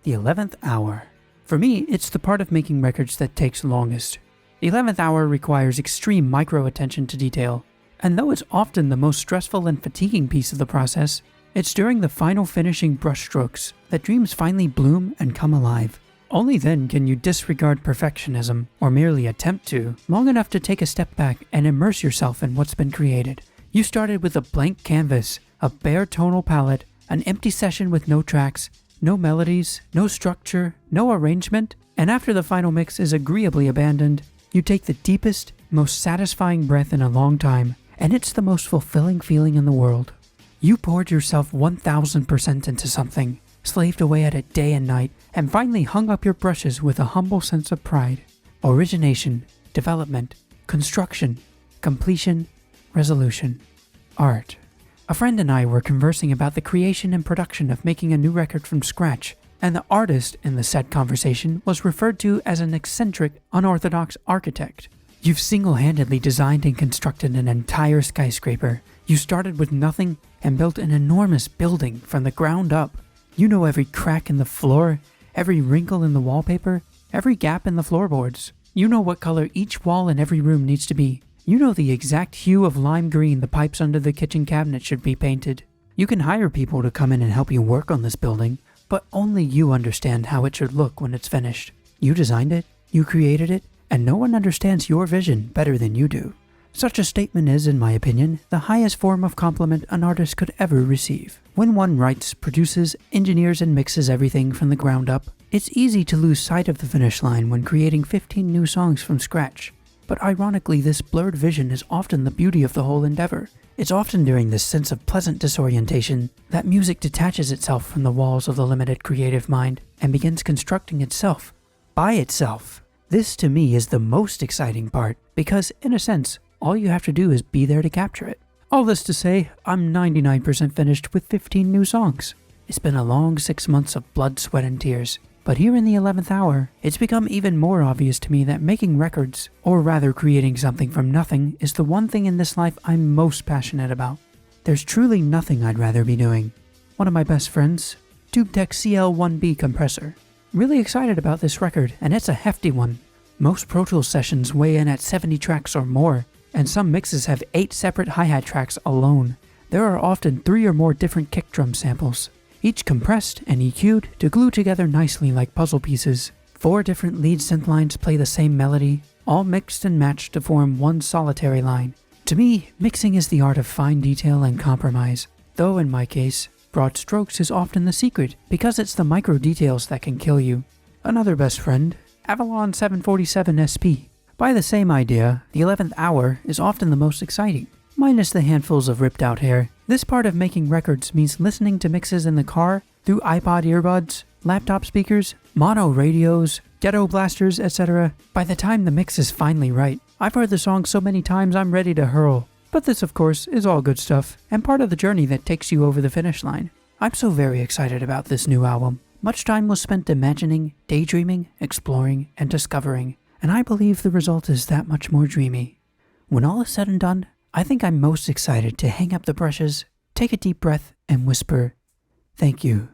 The 11th hour. For me, it's the part of making records that takes longest. The 11th hour requires extreme micro-attention to detail, and though it's often the most stressful and fatiguing piece of the process, it's during the final finishing brushstrokes that dreams finally bloom and come alive. Only then can you disregard perfectionism, or merely attempt to, long enough to take a step back and immerse yourself in what's been created. You started with a blank canvas, a bare tonal palette, an empty session with no tracks, no melodies, no structure, no arrangement, and after the final mix is agreeably abandoned, you take the deepest, most satisfying breath in a long time, and it's the most fulfilling feeling in the world. You poured yourself 1000% into something, slaved away at it day and night, and finally hung up your brushes with a humble sense of pride. Origination, development, construction, completion, resolution, art. A friend and I were conversing about the creation and production of making a new record from scratch, and the artist in the said conversation was referred to as an eccentric, unorthodox architect. You've single-handedly designed and constructed an entire skyscraper. You started with nothing and built an enormous building from the ground up. You know every crack in the floor, every wrinkle in the wallpaper, every gap in the floorboards. You know what color each wall in every room needs to be. You know the exact hue of lime green the pipes under the kitchen cabinet should be painted. You can hire people to come in and help you work on this building, but only you understand how it should look when it's finished. You designed it, you created it, and no one understands your vision better than you do. Such a statement is, in my opinion, the highest form of compliment an artist could ever receive. When one writes, produces, engineers, and mixes everything from the ground up, it's easy to lose sight of the finish line when creating 15 new songs from scratch. But ironically, this blurred vision is often the beauty of the whole endeavor. It's often during this sense of pleasant disorientation that music detaches itself from the walls of the limited creative mind and begins constructing itself, by itself. This to me is the most exciting part because, in a sense, all you have to do is be there to capture it. All this to say, I'm 99% finished with 15 new songs. It's been a long 6 months of blood, sweat, and tears. But here in the 11th hour, it's become even more obvious to me that making records, or rather creating something from nothing, is the one thing in this life I'm most passionate about. There's truly nothing I'd rather be doing. One of my best friends, TubeTech CL1B compressor. Really excited about this record, and it's a hefty one. Most Pro Tools sessions weigh in at 70 tracks or more, and some mixes have 8 separate hi-hat tracks alone. There are often 3 or more different kick drum samples, each compressed and EQ'd to glue together nicely like puzzle pieces. 4 different lead synth lines play the same melody, all mixed and matched to form one solitary line. To me, mixing is the art of fine detail and compromise, though in my case, broad strokes is often the secret because it's the micro details that can kill you. Another best friend, Avalon 747 SP. By the same idea, the 11th hour is often the most exciting. Minus the handfuls of ripped out hair, this part of making records means listening to mixes in the car, through iPod earbuds, laptop speakers, mono radios, ghetto blasters, etc. By the time the mix is finally right, I've heard the song so many times I'm ready to hurl. But this of course is all good stuff, and part of the journey that takes you over the finish line. I'm so very excited about this new album. Much time was spent imagining, daydreaming, exploring, and discovering, and I believe the result is that much more dreamy. When all is said and done, I think I'm most excited to hang up the brushes, take a deep breath, and whisper, thank you,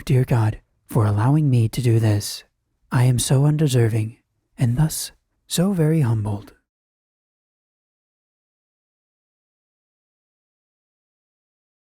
dear God, for allowing me to do this. I am so undeserving, and thus so very humbled.